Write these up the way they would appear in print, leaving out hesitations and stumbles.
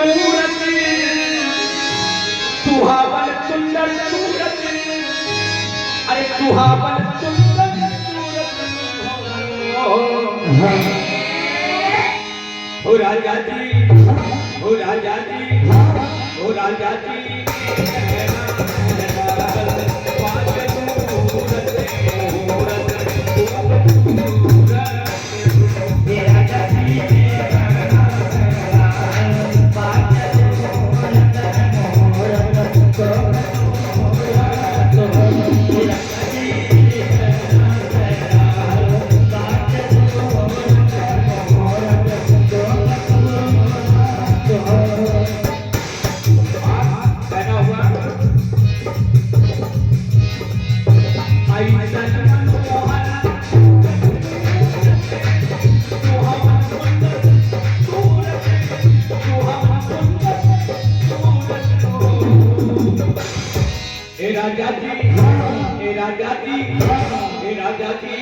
मूरत सुहावन सुंदर सूरत अरे सुहावन सुंदर सूरत हो राजा जी हो राजा जी हो राजा जी राजा जी हे राजा जी हे राजा जी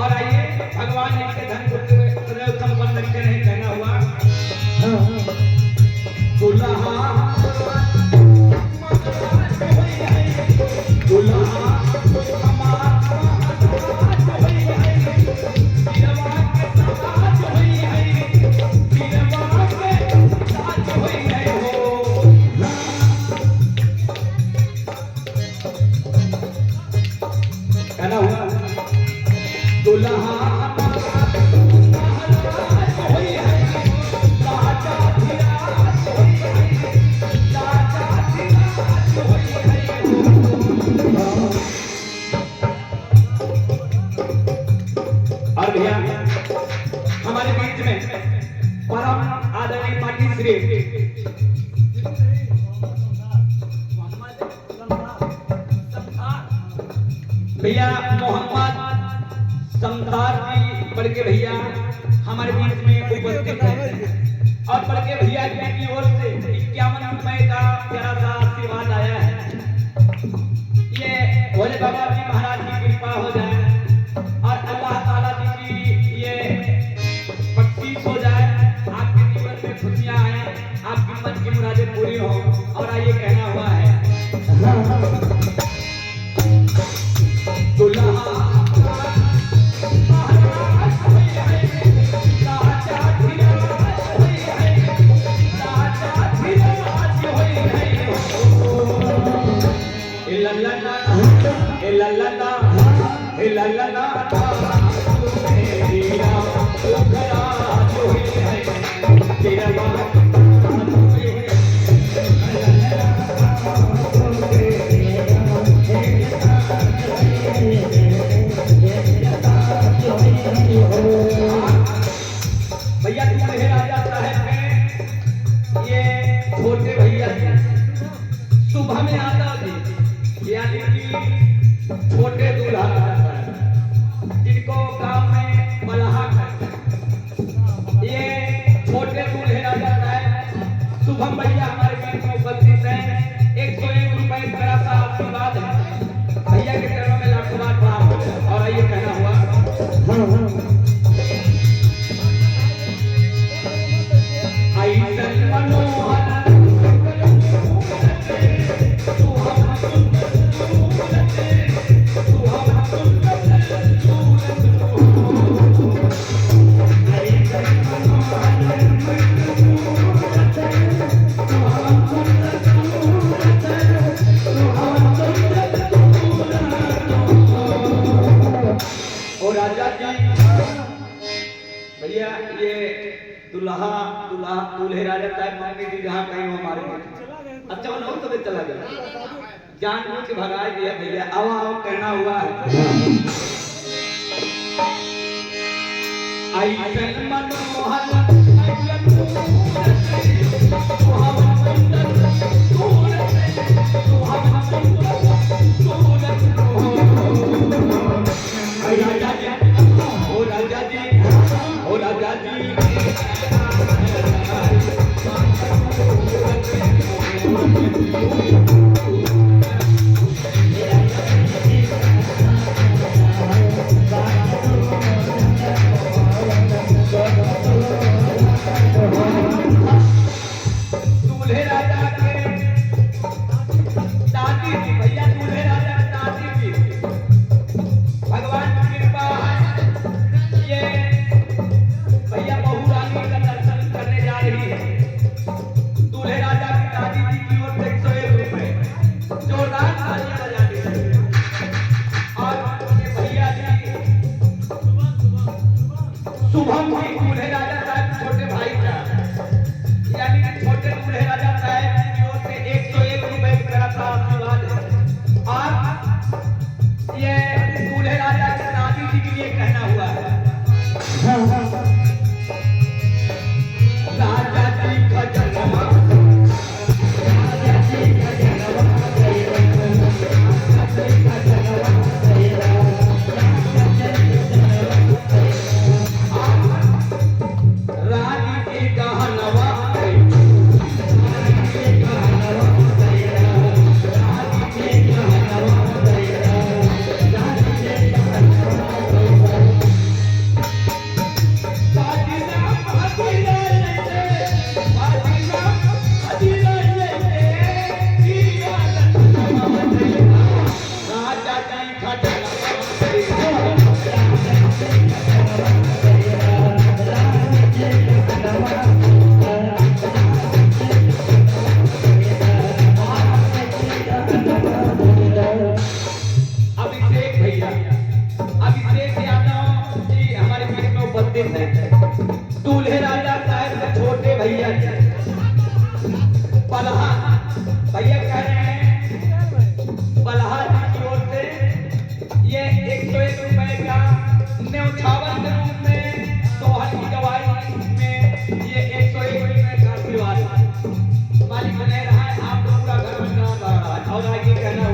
और आइए भगवान ने इनके धन को संपन्न रखे नहीं कहना हुआ दुल्हा दुल्हा कहना हुआ दुल्हा और भैया हमारे बीच में परम आदरणीय पार्टी श्री भैया मोहम्मद समदार जी बड़के भैया हमारे बीच में उपस्थित हैं और बड़के भैया की ओर से 51 रुपए का प्यारा सा आशीर्वाद आया है। ये भोले बाबा जी महाराज की कृपा हो जाए और अल्लाह ताला जी की ये बख्शीश हो जाए, आपके जीवन में खुशियां आए, आपकी मन की मुरादें पूरी हो। और आइए कहना हुआ है दुल्हा भैया तुम्हारे राजा साहब हैं, ये छोटे भैया सुबह में आता जी यानी कि छोटे दूल्हा जिनको गांव में मलाहा कहते हैं, ये छोटे दूल्हे राजा साहब शुभम भैया हमारे बीच में उपस्थित हैं। 101 रुपए का आशीर्वाद है भैया के चरणों में लाखों बार प्रणाम। और आइए कहना हुआ मनोहर दुल्हा दुल्हा दूल्हे राजा साहब मांगे जी जहाँ कहीं वो हमारे अच्छा वो नहीं तो चला गया जान बूझ के भगा दिया भैया आओ आओ कहना हुआ है आई चल मनोहर शुभम जी दूल्हे राजा साहब छोटे भाई का यानी कि छोटे दूल्हे राजा साहब की ओर से 101 रुपए का आशीर्वाद है और ये दूल्हे राजा के दादी जी के लिए कहना हुआ है राजा जी का जन्म दूल्हे राजा साहब के छोटे भैया बलहा भैया कह रहे हैं बलहा जी की ओर से ये 101 रुपए का न्यौछावर के रूप में सोहर की गवाही में ये 101 रुपए का आशीर्वाद मालिक बने रहा है आप लोगों का घर बन रहा है और आगे कहना